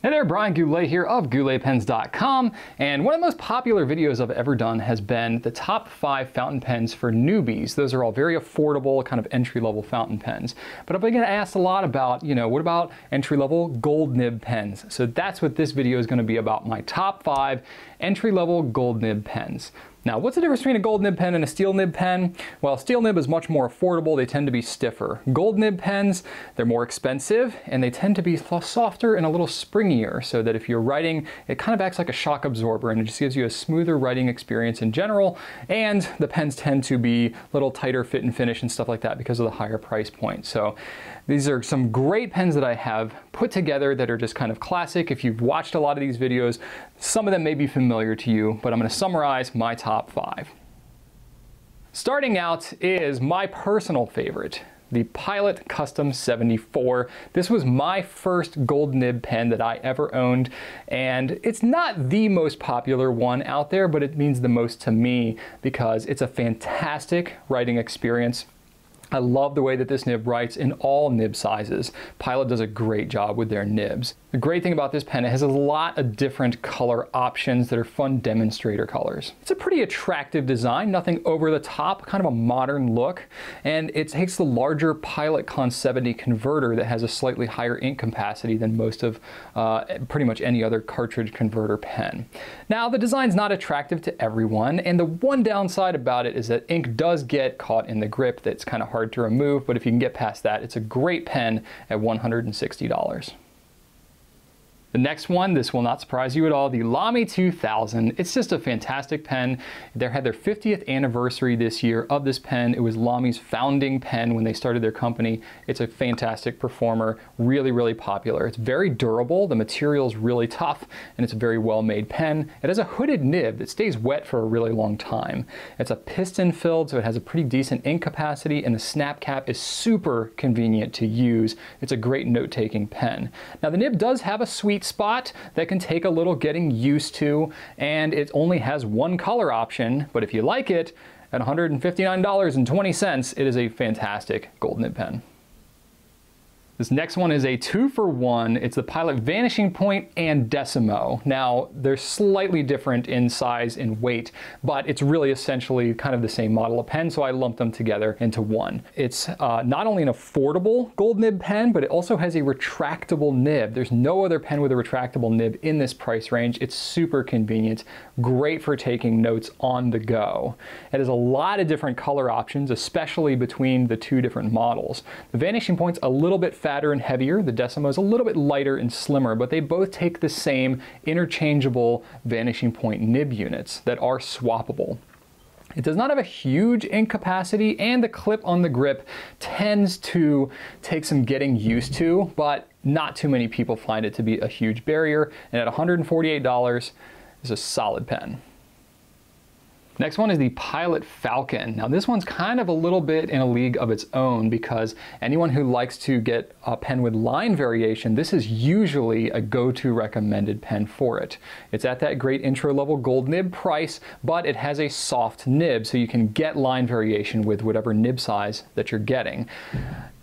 Hey there, Brian Goulet here of GouletPens.com, and one of the most popular videos I've ever done has been the top 5 fountain pens for newbies. Those are all very affordable, kind of entry-level fountain pens. But I've been getting asked a lot about, what about entry-level gold nib pens? So that's what this video is going to be about, my top 5 entry-level gold nib pens. Now, what's the difference between a gold nib pen and a steel nib pen? Well, steel nib is much more affordable. They tend to be stiffer. Gold nib pens, they're more expensive and they tend to be softer and a little springier, so that if you're writing, it kind of acts like a shock absorber and it just gives you a smoother writing experience in general. And the pens tend to be a little tighter fit and finish and stuff like that because of the higher price point. So these are some great pens that I have put together that are just kind of classic. If you've watched a lot of these videos, some of them may be familiar to you, but I'm going to summarize my top 5. Starting out is my personal favorite, the Pilot Custom 74. This was my first gold nib pen that I ever owned, and it's not the most popular one out there, but it means the most to me because it's a fantastic writing experience. I love the way that this nib writes in all nib sizes. Pilot does a great job with their nibs. The great thing about this pen, it has a lot of different color options that are fun demonstrator colors. It's a pretty attractive design, nothing over the top, kind of a modern look, and it takes the larger Pilot Con 70 converter that has a slightly higher ink capacity than most of pretty much any other cartridge converter pen. Now, the design's not attractive to everyone, and the one downside about it is that ink does get caught in the grip that's kind of hard to remove, but if you can get past that, it's a great pen at $160. The next one, this will not surprise you at all, the Lamy 2000. It's just a fantastic pen. They had their 50th anniversary this year of this pen. It was Lamy's founding pen when they started their company. It's a fantastic performer, really, really popular. It's very durable, the material is really tough, and it's a very well-made pen. It has a hooded nib that stays wet for a really long time. It's a piston filled, so it has a pretty decent ink capacity, and the snap cap is super convenient to use. It's a great note-taking pen. Now, the nib does have a sweet spot that can take a little getting used to, and it only has one color option, but if you like it, at $159.20, it is a fantastic gold nib pen. This next one is a 2-for-1. It's the Pilot Vanishing Point and Decimo. Now, they're slightly different in size and weight, but it's really essentially kind of the same model of pen, so I lumped them together into one. It's not only an affordable gold nib pen, but it also has a retractable nib. There's no other pen with a retractable nib in this price range. It's super convenient, great for taking notes on the go. It has a lot of different color options, especially between the two different models. The Vanishing Point's a little bit fatter and heavier. The Decimo is a little bit lighter and slimmer, but they both take the same interchangeable Vanishing Point nib units that are swappable. It does not have a huge ink capacity, and the clip on the grip tends to take some getting used to, but not too many people find it to be a huge barrier, and at $148, it's a solid pen. Next one is the Pilot Falcon. Now, this one's kind of a little bit in a league of its own because anyone who likes to get a pen with line variation, this is usually a go-to recommended pen for it. It's at that great intro-level gold nib price, but it has a soft nib, so you can get line variation with whatever nib size that you're getting.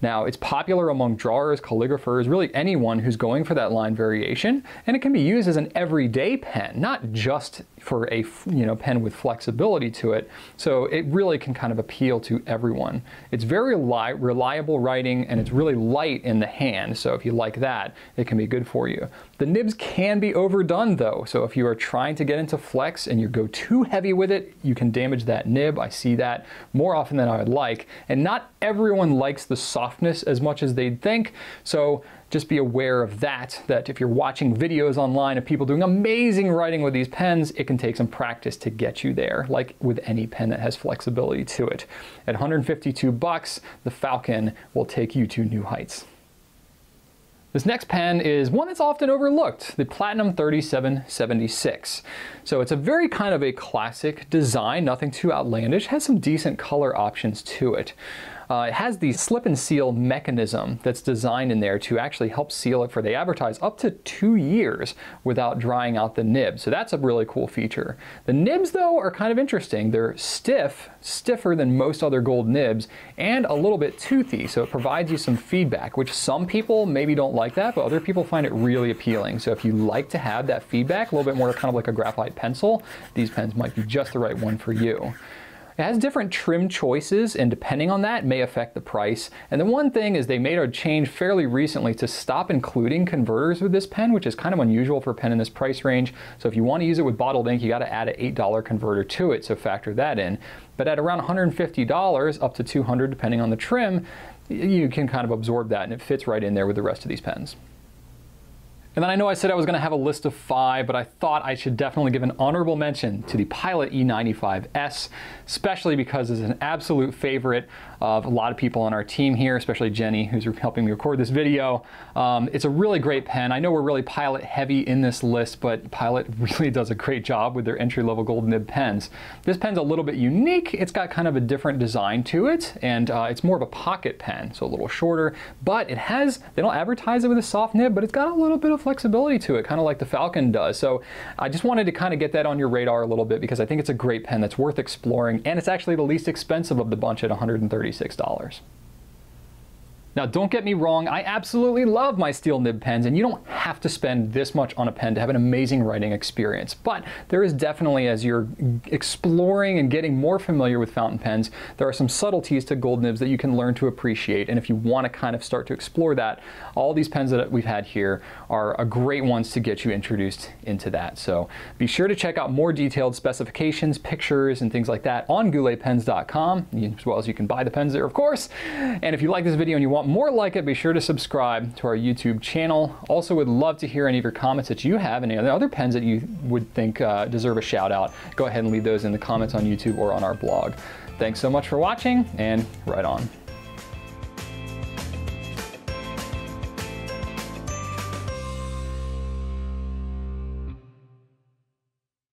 Now, it's popular among drawers, calligraphers, really anyone who's going for that line variation, and it can be used as an everyday pen, not just for a pen with flexibility to it. So it really can kind of appeal to everyone. It's very reliable writing, and it's really light in the hand, so if you like that, it can be good for you. The nibs can be overdone though, so if you are trying to get into flex and you go too heavy with it, you can damage that nib. I see that more often than I would like, and not everyone likes the softness as much as they'd think, so just be aware of that if you're watching videos online of people doing amazing writing with these pens, it can take some practice to get you there, like with any pen that has flexibility to it. At $152, the Falcon will take you to new heights. This next pen is one that's often overlooked, the Platinum 3776. So it's a very kind of a classic design, nothing too outlandish, has some decent color options to it. It has the slip and seal mechanism that's designed in there to actually help seal it for, they advertise, up to 2 years without drying out the nib. So that's a really cool feature. The nibs though are kind of interesting. They're stiffer than most other gold nibs, and a little bit toothy. So it provides you some feedback, which some people maybe don't like that, but other people find it really appealing. So if you like to have that feedback, a little bit more kind of like a graphite pencil, these pens might be just the right one for you. It has different trim choices, and depending on that may affect the price. And the one thing is they made a change fairly recently to stop including converters with this pen, which is kind of unusual for a pen in this price range. So if you want to use it with bottled ink, you got to add an $8 converter to it, so factor that in. But at around $150 up to $200 depending on the trim, you can kind of absorb that and it fits right in there with the rest of these pens. And then I know I said I was going to have a list of 5, but I thought I should definitely give an honorable mention to the Pilot E95S, especially because it's an absolute favorite of a lot of people on our team here, especially Jenny, who's helping me record this video. It's a really great pen. I know we're really Pilot heavy in this list, but Pilot really does a great job with their entry-level gold nib pens. This pen's a little bit unique. It's got kind of a different design to it, and it's more of a pocket pen, so a little shorter, but it has, they don't advertise it with a soft nib, but it's got a little bit of flexibility to it, kind of like the Falcon does. So I just wanted to kind of get that on your radar a little bit because I think it's a great pen that's worth exploring, and it's actually the least expensive of the bunch at $136. Now, don't get me wrong, I absolutely love my steel nib pens, and you don't have to spend this much on a pen to have an amazing writing experience. But there is definitely, as you're exploring and getting more familiar with fountain pens, there are some subtleties to gold nibs that you can learn to appreciate. And if you want to kind of start to explore that, all these pens that we've had here are great ones to get you introduced into that. So be sure to check out more detailed specifications, pictures, and things like that on gouletpens.com, as well as you can buy the pens there, of course. And if you like this video and you want more like it, be sure to subscribe to our YouTube channel. Also would love to hear any of your comments that you have, any other pens that you would think deserve a shout out. Go ahead and leave those in the comments on YouTube or on our blog. Thanks so much for watching, and right on.